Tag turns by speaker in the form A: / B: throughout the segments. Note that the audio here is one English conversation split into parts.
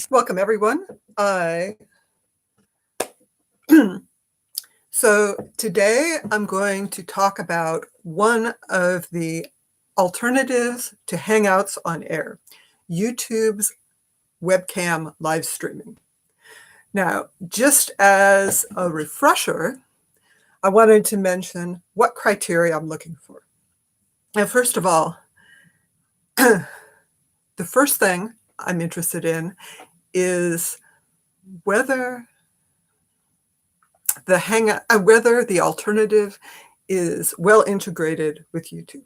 A: Welcome, everyone. So today I'm going to talk about one of the alternatives to Hangouts on air, YouTube's webcam live streaming. Now, just as a refresher, I wanted to mention what criteria I'm looking for. Now, first of all, the first thing I'm interested in is whether the alternative is well integrated with YouTube.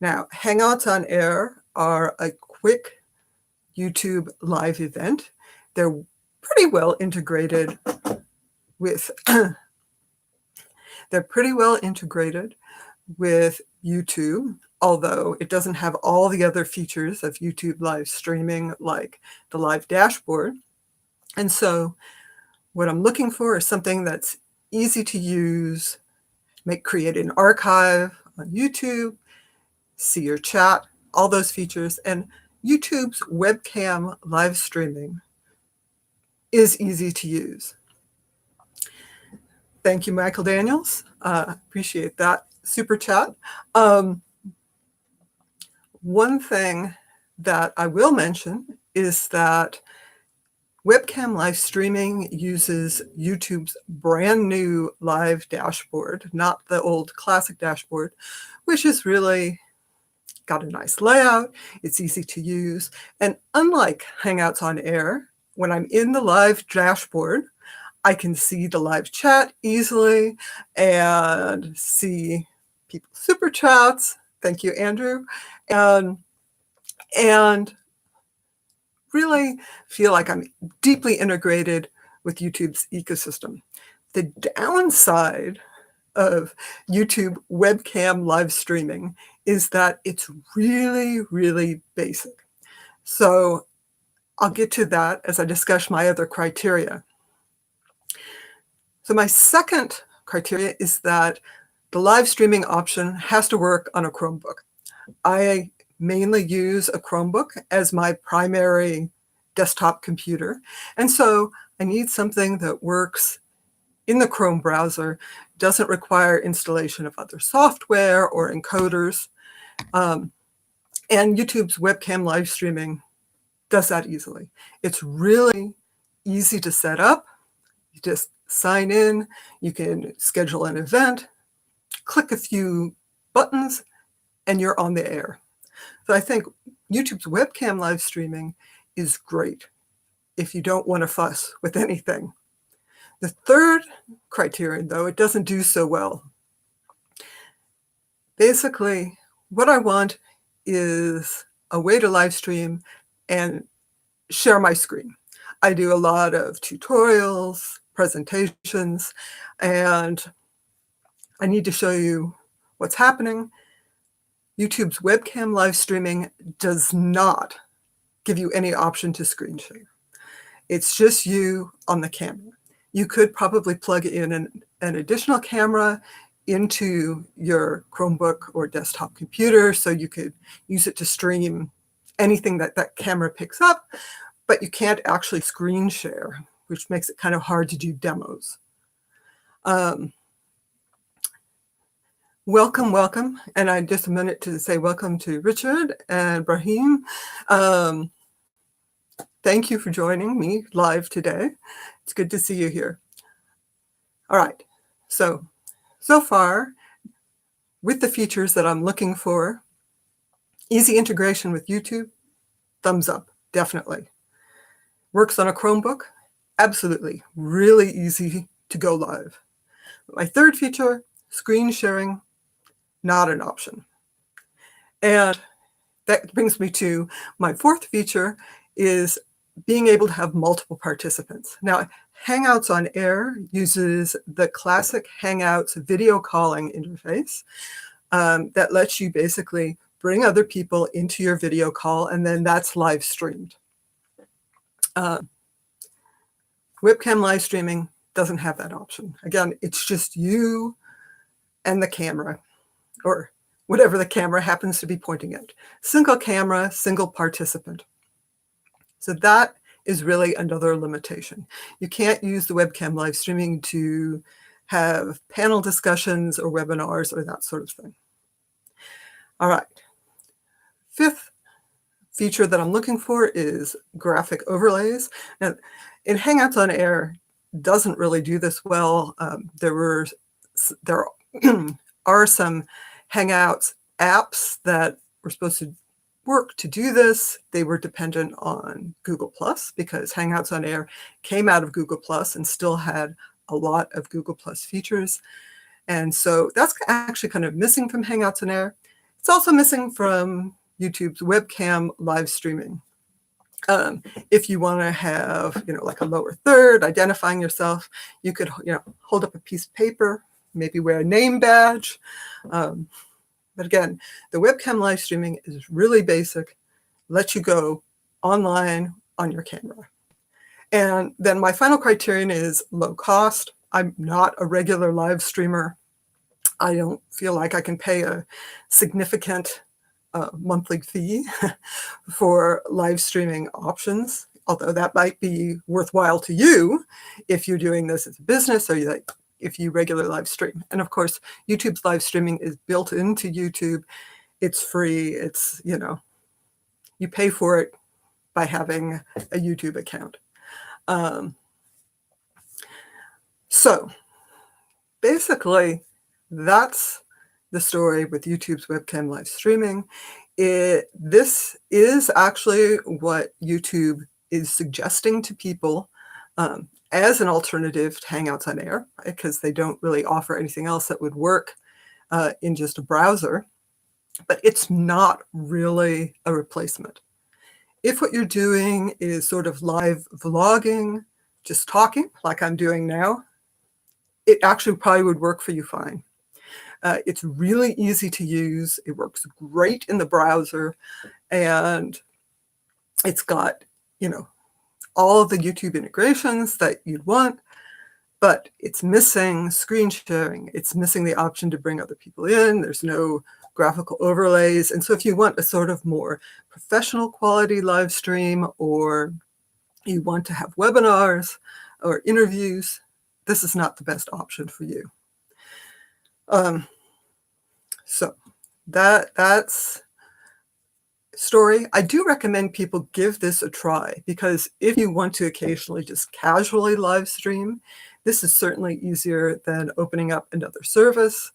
A: Now, Hangouts on Air are a quick YouTube live event. They're pretty well integrated with YouTube, although it doesn't have all the other features of YouTube live streaming, like the live dashboard. And so what I'm looking for is something that's easy to use, create an archive on YouTube, see your chat, all those features. And YouTube's webcam live streaming is easy to use. Thank you, Michael Daniels. Appreciate that super chat. One thing that I will mention is that webcam live streaming uses YouTube's brand new live dashboard, not the old classic dashboard, which is really got a nice layout. It's easy to use. And unlike Hangouts on Air, when I'm in the live dashboard, I can see the live chat easily and see people's super chats. Thank you, Andrew. And really feel like I'm deeply integrated with YouTube's ecosystem. The downside of YouTube webcam live streaming is that it's really, really basic. So I'll get to that as I discuss my other criteria. So my second criteria is that the live streaming option has to work on a Chromebook. I mainly use a Chromebook as my primary desktop computer. And so I need something that works in the Chrome browser, doesn't require installation of other software or encoders. And YouTube's webcam live streaming does that easily. It's really easy to set up. You just sign in, you can schedule an event, click a few buttons, and you're on the air. So I think YouTube's webcam live streaming is great if you don't want to fuss with anything. The third criterion, though, it doesn't do so well. Basically, what I want is a way to live stream and share my screen. I do a lot of tutorials, presentations, and I need to show you what's happening. YouTube's webcam live streaming does not give you any option to screen share. It's just you on the camera. You could probably plug in an additional camera into your Chromebook or desktop computer so you could use it to stream anything that camera picks up, but you can't actually screen share, which makes it kind of hard to do demos. Welcome. And I just a minute to say welcome to Richard and Brahim. Thank you for joining me live today. It's good to see you here. All right, so far, with the features that I'm looking for, easy integration with YouTube, thumbs up, definitely. Works on a Chromebook, absolutely, really easy to go live. My third feature, screen sharing, not an option. And that brings me to my fourth feature is being able to have multiple participants. Now, Hangouts on Air uses the classic Hangouts video calling interface that lets you basically bring other people into your video call, and then that's live streamed. Webcam live streaming doesn't have that option. Again, it's just you and the camera, or whatever the camera happens to be pointing at. Single camera, single participant. So that is really another limitation. You can't use the webcam live streaming to have panel discussions or webinars or that sort of thing. All right. Fifth feature that I'm looking for is graphic overlays. Now, in Hangouts on Air doesn't really do this well. There are some Hangouts apps that were supposed to work to do this. They were dependent on Google Plus because Hangouts on Air came out of Google Plus and still had a lot of Google Plus features. And so that's actually kind of missing from Hangouts on Air. It's also missing from YouTube's webcam live streaming. If you want to have, like a lower third identifying yourself, you could, hold up a piece of paper, maybe wear a name badge. But again, the webcam live streaming is really basic, lets you go online on your camera. And then my final criterion is low cost. I'm not a regular live streamer. I don't feel like I can pay a significant monthly fee for live streaming options, although that might be worthwhile to you if you're doing this as a business or if you regularly live stream. And of course, YouTube's live streaming is built into YouTube. It's free. It's, you pay for it by having a YouTube account. So basically, that's the story with YouTube's webcam live streaming. This is actually what YouTube is suggesting to people as an alternative to Hangouts on Air, because they don't really offer anything else that would work in just a browser. But it's not really a replacement. If what you're doing is sort of live vlogging, just talking like I'm doing now, it actually probably would work for you fine. It's really easy to use. It works great in the browser, and it's got, all of the YouTube integrations that you'd want, but it's missing screen sharing. It's missing the option to bring other people in. There's no graphical overlays. And so if you want a sort of more professional quality live stream, or you want to have webinars or interviews, this is not the best option for you. So that's story. I do recommend people give this a try, because if you want to occasionally just casually live stream, this is certainly easier than opening up another service.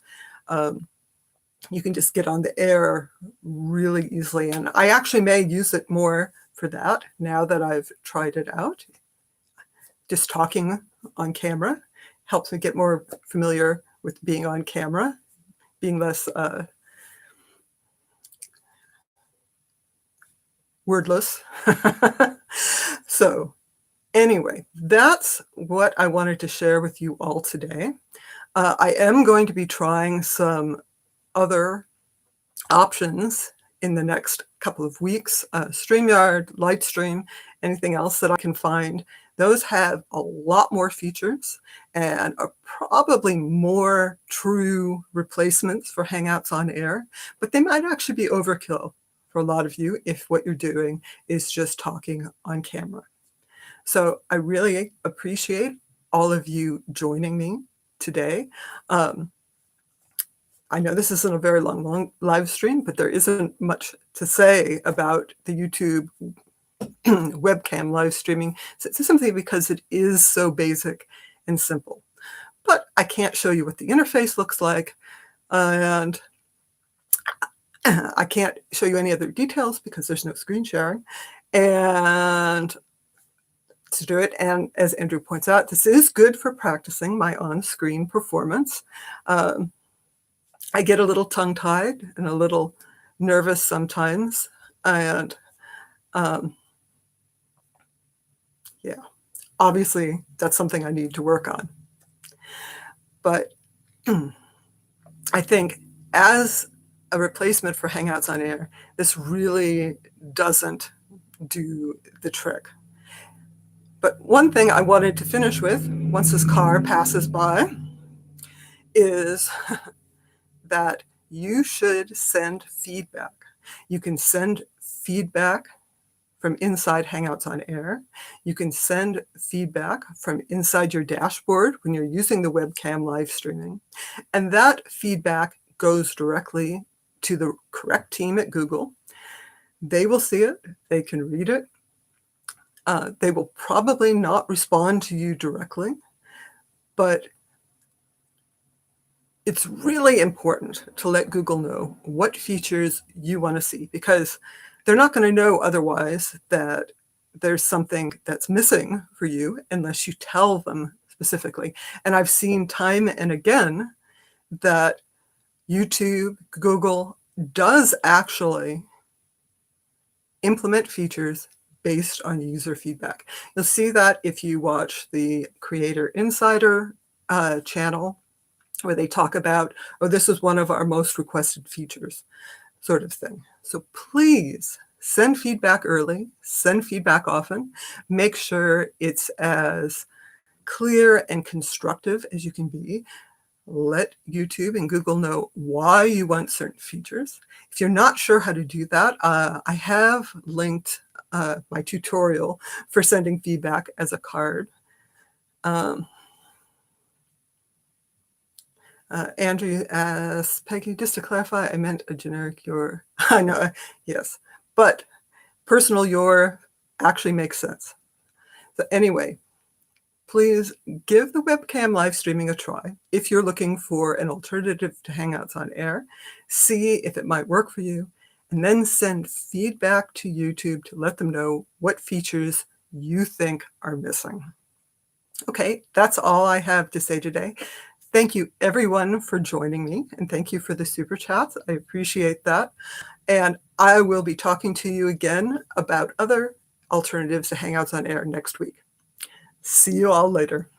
A: You can just get on the air really easily. And I actually may use it more for that now that I've tried it out. Just talking on camera helps me get more familiar with being on camera, being less wordless. So anyway, that's what I wanted to share with you all today. I am going to be trying some other options in the next couple of weeks. StreamYard, Lightstream, anything else that I can find. Those have a lot more features and are probably more true replacements for Hangouts on Air, but they might actually be overkill for a lot of you if what you're doing is just talking on camera. So I really appreciate all of you joining me today. I know this isn't a very long live stream, but there isn't much to say about the YouTube webcam live streaming, simply because it is so basic and simple. But I can't show you what the interface looks like, and I can't show you any other details because there's no screen sharing. And to do it, and as Andrew points out, this is good for practicing my on-screen performance. I get a little tongue-tied and a little nervous sometimes, and yeah, obviously that's something I need to work on. But I think as a replacement for Hangouts on Air, this really doesn't do the trick. But one thing I wanted to finish with, once this car passes by, is that you should send feedback. You can send feedback from inside Hangouts on Air. You can send feedback from inside your dashboard when you're using the webcam live streaming. And that feedback goes directly to the correct team at Google. They will see it. They can read it. They will probably not respond to you directly, but it's really important to let Google know what features you want to see, because they're not going to know otherwise that there's something that's missing for you unless you tell them specifically. And I've seen time and again that YouTube, Google does actually implement features based on user feedback. You'll see that if you watch the Creator Insider channel, where they talk about, oh, this is one of our most requested features, sort of thing. So please send feedback early, send feedback often, make sure it's as clear and constructive as you can be. Let YouTube and Google know why you want certain features. If you're not sure how to do that, I have linked my tutorial for sending feedback as a card. Andrew asks, Peggy, just to clarify, I meant a generic your. I know, yes. But personal your actually makes sense. So anyway, please give the webcam live streaming a try if you're looking for an alternative to Hangouts on Air. See if it might work for you, and then send feedback to YouTube to let them know what features you think are missing. Okay, that's all I have to say today. Thank you, everyone, for joining me, and thank you for the super chats. I appreciate that. And I will be talking to you again about other alternatives to Hangouts on Air next week. See you all later.